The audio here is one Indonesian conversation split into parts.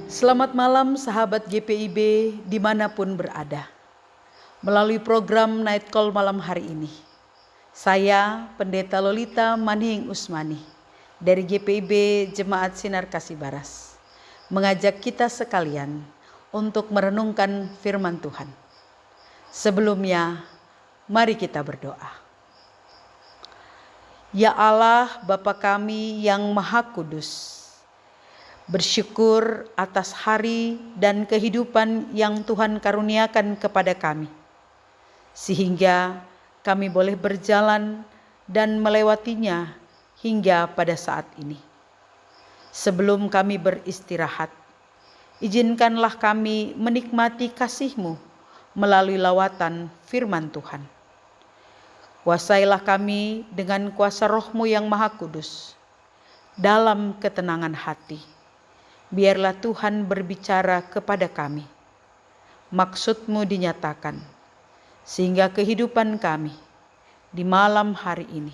Selamat malam sahabat GPIB dimanapun berada. Melalui program Night Call malam hari ini, saya Pendeta Lolita Manihing Usmani dari GPIB Jemaat Sinar Kasih Baras mengajak kita sekalian untuk merenungkan firman Tuhan. Sebelumnya, mari kita berdoa. Ya Allah, Bapa kami yang Maha Kudus, bersyukur atas hari dan kehidupan yang Tuhan karuniakan kepada kami, sehingga kami boleh berjalan dan melewatinya hingga pada saat ini. Sebelum kami beristirahat, izinkanlah kami menikmati kasih-Mu melalui lawatan firman Tuhan. Kuasailah kami dengan kuasa Roh-Mu yang Maha Kudus, dalam ketenangan hati. Biarlah Tuhan berbicara kepada kami, maksud-Mu dinyatakan, sehingga kehidupan kami di malam hari ini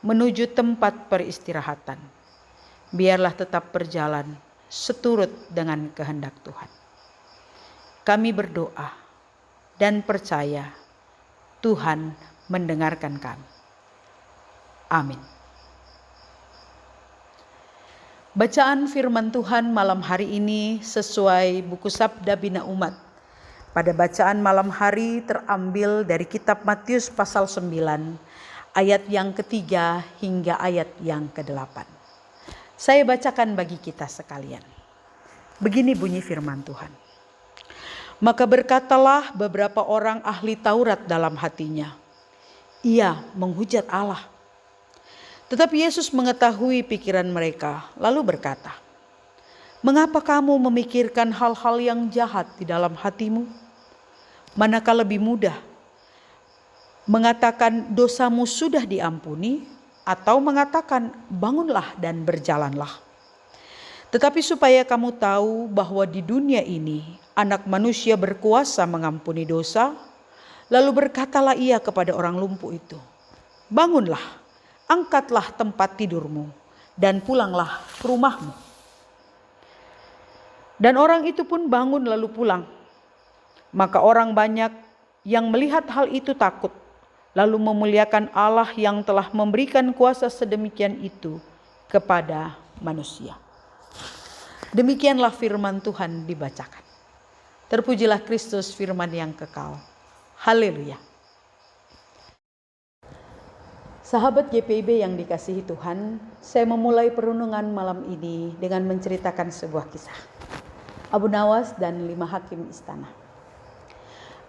menuju tempat peristirahatan, biarlah tetap berjalan seturut dengan kehendak Tuhan. Kami berdoa dan percaya Tuhan mendengarkan kami. Amin. Bacaan firman Tuhan malam hari ini sesuai buku Sabda Bina Umat. Pada bacaan malam hari terambil dari kitab Matius pasal 9 ayat yang ketiga hingga ayat yang ke-8. Saya bacakan bagi kita sekalian. Begini bunyi firman Tuhan. Maka berkatalah beberapa orang ahli Taurat dalam hatinya, ia menghujat Allah. Tetapi Yesus mengetahui pikiran mereka, lalu berkata, mengapa kamu memikirkan hal-hal yang jahat di dalam hatimu? Manakah lebih mudah mengatakan dosamu sudah diampuni, atau mengatakan bangunlah dan berjalanlah? Tetapi supaya kamu tahu bahwa di dunia ini Anak Manusia berkuasa mengampuni dosa, lalu berkatalah ia kepada orang lumpuh itu, bangunlah, angkatlah tempat tidurmu dan pulanglah ke rumahmu. Dan orang itu pun bangun lalu pulang. Maka orang banyak yang melihat hal itu takut, lalu memuliakan Allah yang telah memberikan kuasa sedemikian itu kepada manusia. Demikianlah firman Tuhan dibacakan. Terpujilah Kristus, firman yang kekal. Haleluya. Sahabat GPIB yang dikasihi Tuhan, saya memulai perenungan malam ini dengan menceritakan sebuah kisah. Abu Nawas dan 5 hakim istana.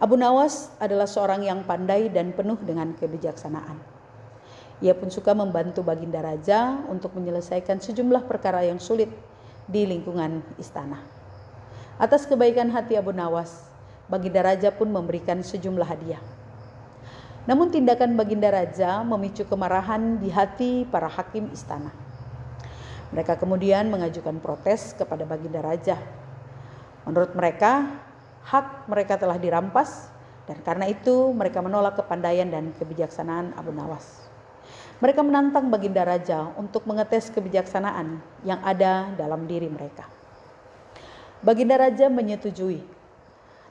Abu Nawas adalah seorang yang pandai dan penuh dengan kebijaksanaan. Ia pun suka membantu Baginda Raja untuk menyelesaikan sejumlah perkara yang sulit di lingkungan istana. Atas kebaikan hati Abu Nawas, Baginda Raja pun memberikan sejumlah hadiah. Namun tindakan Baginda Raja memicu kemarahan di hati para hakim istana. Mereka kemudian mengajukan protes kepada Baginda Raja. Menurut mereka, hak mereka telah dirampas dan karena itu mereka menolak kepandaian dan kebijaksanaan Abu Nawas. Mereka menantang Baginda Raja untuk mengetes kebijaksanaan yang ada dalam diri mereka. Baginda Raja menyetujui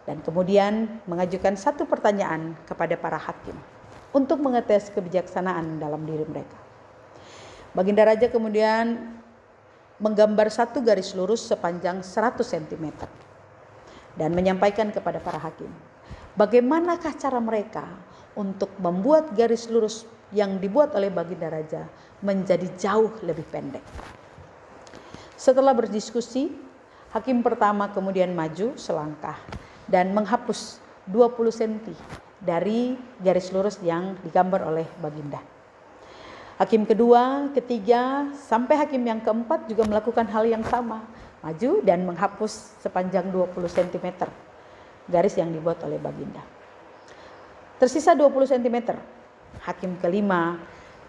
dan kemudian mengajukan satu pertanyaan kepada para hakim untuk mengetes kebijaksanaan dalam diri mereka. Baginda Raja kemudian menggambar satu garis lurus sepanjang 100 cm dan menyampaikan kepada para hakim, bagaimanakah cara mereka untuk membuat garis lurus yang dibuat oleh Baginda Raja menjadi jauh lebih pendek. Setelah berdiskusi, hakim pertama kemudian maju selangkah dan menghapus 20 cm dari garis lurus yang digambar oleh Baginda. Hakim kedua, ketiga, sampai hakim yang keempat juga melakukan hal yang sama, maju dan menghapus sepanjang 20 cm garis yang dibuat oleh Baginda. Tersisa 20 cm. Hakim kelima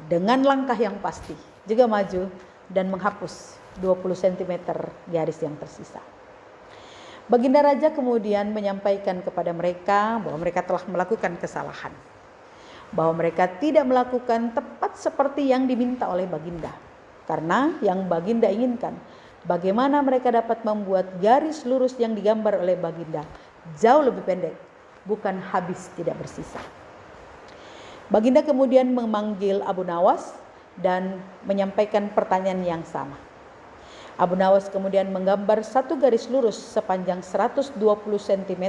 dengan langkah yang pasti juga maju dan menghapus 20 cm garis yang tersisa. Baginda Raja kemudian menyampaikan kepada mereka bahwa mereka telah melakukan kesalahan. Bahwa mereka tidak melakukan tepat seperti yang diminta oleh Baginda. Karena yang Baginda inginkan bagaimana mereka dapat membuat garis lurus yang digambar oleh Baginda jauh lebih pendek, bukan habis tidak bersisa. Baginda kemudian memanggil Abu Nawas dan menyampaikan pertanyaan yang sama. Abu Nawas kemudian menggambar satu garis lurus sepanjang 120 cm.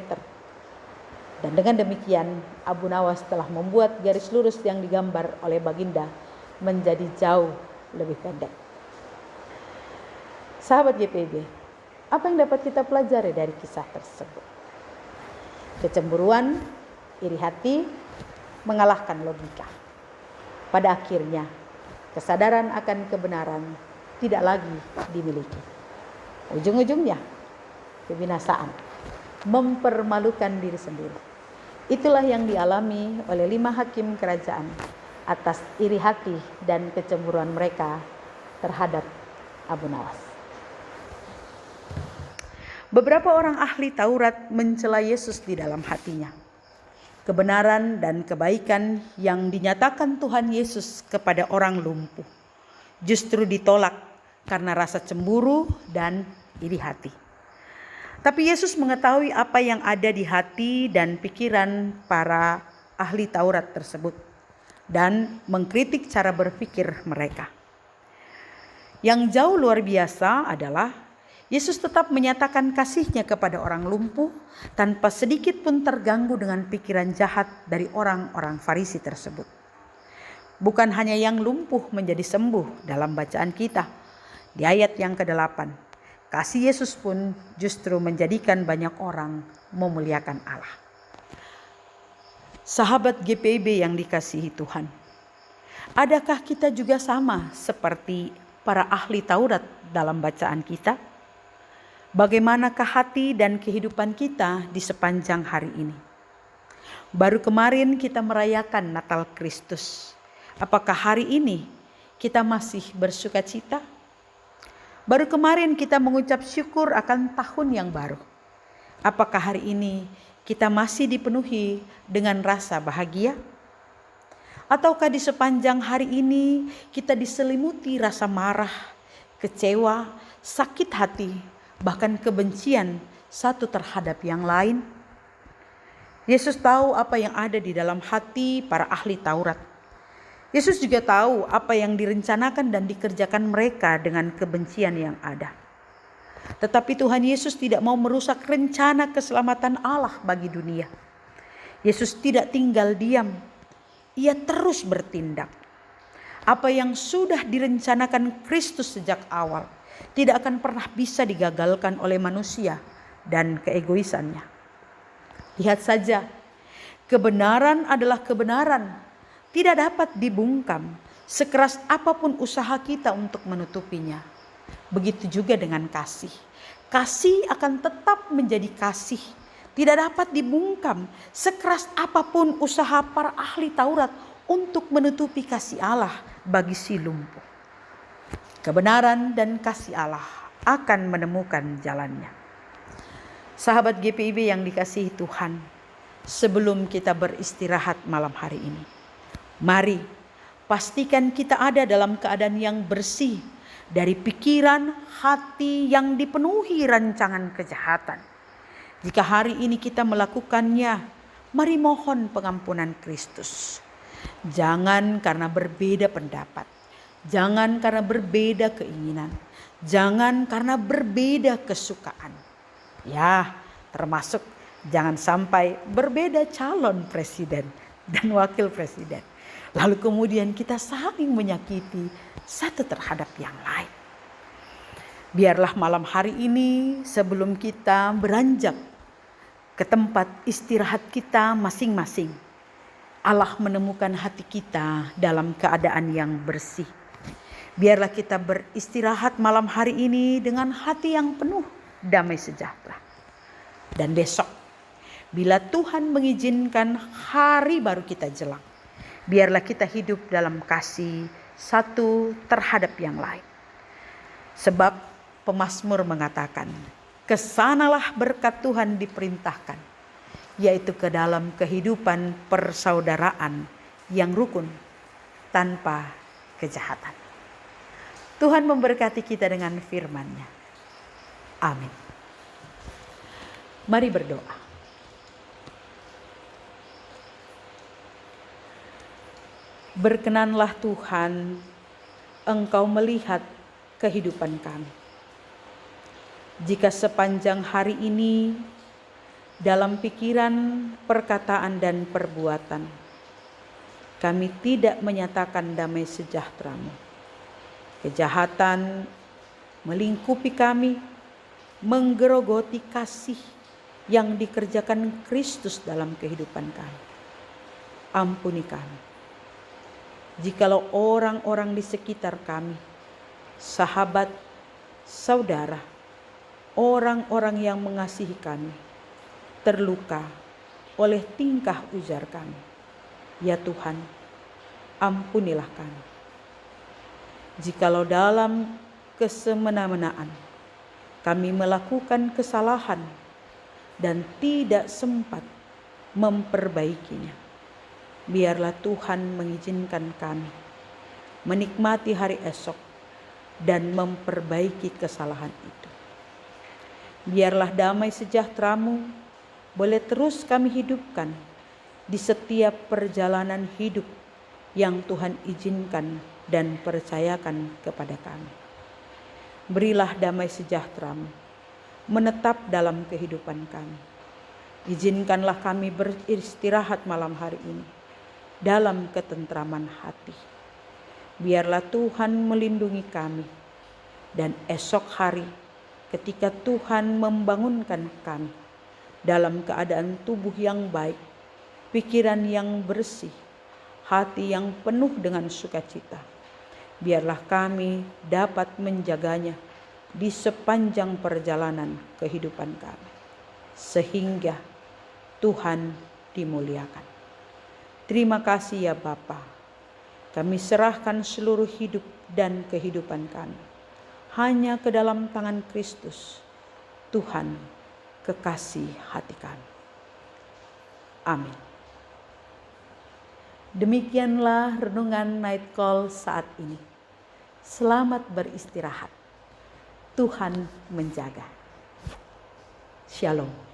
Dan dengan demikian, Abu Nawas telah membuat garis lurus yang digambar oleh Baginda menjadi jauh lebih pendek. Sahabat GPIB, apa yang dapat kita pelajari dari kisah tersebut? Kecemburuan, iri hati, mengalahkan logika. Pada akhirnya, kesadaran akan kebenaran tidak lagi dimiliki. Ujung-ujungnya, kebinasaan, mempermalukan diri sendiri. Itulah yang dialami oleh 5 hakim kerajaan atas iri hati dan kecemburuan mereka terhadap Abu Nawas. Beberapa orang ahli Taurat mencela Yesus di dalam hatinya. Kebenaran dan kebaikan yang dinyatakan Tuhan Yesus kepada orang lumpuh justru ditolak karena rasa cemburu dan iri hati. Tapi Yesus mengetahui apa yang ada di hati dan pikiran para ahli Taurat tersebut dan mengkritik cara berpikir mereka. Yang jauh luar biasa adalah Yesus tetap menyatakan kasih-Nya kepada orang lumpuh tanpa sedikit pun terganggu dengan pikiran jahat dari orang-orang Farisi tersebut. Bukan hanya yang lumpuh menjadi sembuh dalam bacaan kita. Di ayat yang ke-8, kasih Yesus pun justru menjadikan banyak orang memuliakan Allah. Sahabat GPIB yang dikasihi Tuhan, adakah kita juga sama seperti para ahli Taurat dalam bacaan kita? Bagaimanakah hati dan kehidupan kita di sepanjang hari ini? Baru kemarin kita merayakan Natal Kristus. Apakah hari ini kita masih bersuka cita? Baru kemarin kita mengucap syukur akan tahun yang baru. Apakah hari ini kita masih dipenuhi dengan rasa bahagia? Ataukah di sepanjang hari ini kita diselimuti rasa marah, kecewa, sakit hati, bahkan kebencian satu terhadap yang lain? Yesus tahu apa yang ada di dalam hati para ahli Taurat. Yesus juga tahu apa yang direncanakan dan dikerjakan mereka dengan kebencian yang ada. Tetapi Tuhan Yesus tidak mau merusak rencana keselamatan Allah bagi dunia. Yesus tidak tinggal diam. Ia terus bertindak. Apa yang sudah direncanakan Kristus sejak awal tidak akan pernah bisa digagalkan oleh manusia dan keegoisannya. Lihat saja, kebenaran adalah kebenaran. Tidak dapat dibungkam sekeras apapun usaha kita untuk menutupinya. Begitu juga dengan kasih. Kasih akan tetap menjadi kasih. Tidak dapat dibungkam sekeras apapun usaha para ahli Taurat untuk menutupi kasih Allah bagi si lumpuh. Kebenaran dan kasih Allah akan menemukan jalannya. Sahabat GPIB yang dikasihi Tuhan, sebelum kita beristirahat malam hari ini, mari pastikan kita ada dalam keadaan yang bersih dari pikiran, hati yang dipenuhi rancangan kejahatan. Jika hari ini kita melakukannya, mari mohon pengampunan Kristus. Jangan karena berbeda pendapat, jangan karena berbeda keinginan, jangan karena berbeda kesukaan. Ya, termasuk jangan sampai berbeda calon presiden dan wakil presiden. Lalu kemudian kita saling menyakiti satu terhadap yang lain. Biarlah malam hari ini sebelum kita beranjak ke tempat istirahat kita masing-masing, Allah menemukan hati kita dalam keadaan yang bersih. Biarlah kita beristirahat malam hari ini dengan hati yang penuh damai sejahtera. Dan besok, bila Tuhan mengizinkan hari baru kita jelang, biarlah kita hidup dalam kasih satu terhadap yang lain. Sebab pemazmur mengatakan, kesanalah berkat Tuhan diperintahkan, yaitu ke dalam kehidupan persaudaraan yang rukun tanpa kejahatan. Tuhan memberkati kita dengan firman-Nya. Amin. Mari berdoa. Berkenanlah Tuhan, Engkau melihat kehidupan kami. Jika sepanjang hari ini dalam pikiran, perkataan, dan perbuatan kami tidak menyatakan damai sejahtera-Mu, kejahatan melingkupi kami, menggerogoti kasih yang dikerjakan Kristus dalam kehidupan kami. Ampuni kami. Jikalau orang-orang di sekitar kami, sahabat, saudara, orang-orang yang mengasihi kami, terluka oleh tingkah ujar kami, ya Tuhan, ampunilah kami. Jikalau dalam kesemena-menaan kami melakukan kesalahan dan tidak sempat memperbaikinya, biarlah Tuhan mengizinkan kami menikmati hari esok dan memperbaiki kesalahan itu. Biarlah damai sejahtera-Mu boleh terus kami hidupkan di setiap perjalanan hidup yang Tuhan izinkan dan percayakan kepada kami. Berilah damai sejahtera-Mu menetap dalam kehidupan kami. Izinkanlah kami beristirahat malam hari ini dalam ketentraman hati. Biarlah Tuhan melindungi kami, dan esok hari ketika Tuhan membangunkan kami dalam keadaan tubuh yang baik, pikiran yang bersih, hati yang penuh dengan sukacita, biarlah kami dapat menjaganya di sepanjang perjalanan kehidupan kami, sehingga Tuhan dimuliakan. Terima kasih ya Bapa. Kami serahkan seluruh hidup dan kehidupan kami hanya ke dalam tangan Kristus, Tuhan kekasih hati kami. Amin. Demikianlah renungan Night Call saat ini. Selamat beristirahat. Tuhan menjaga. Shalom.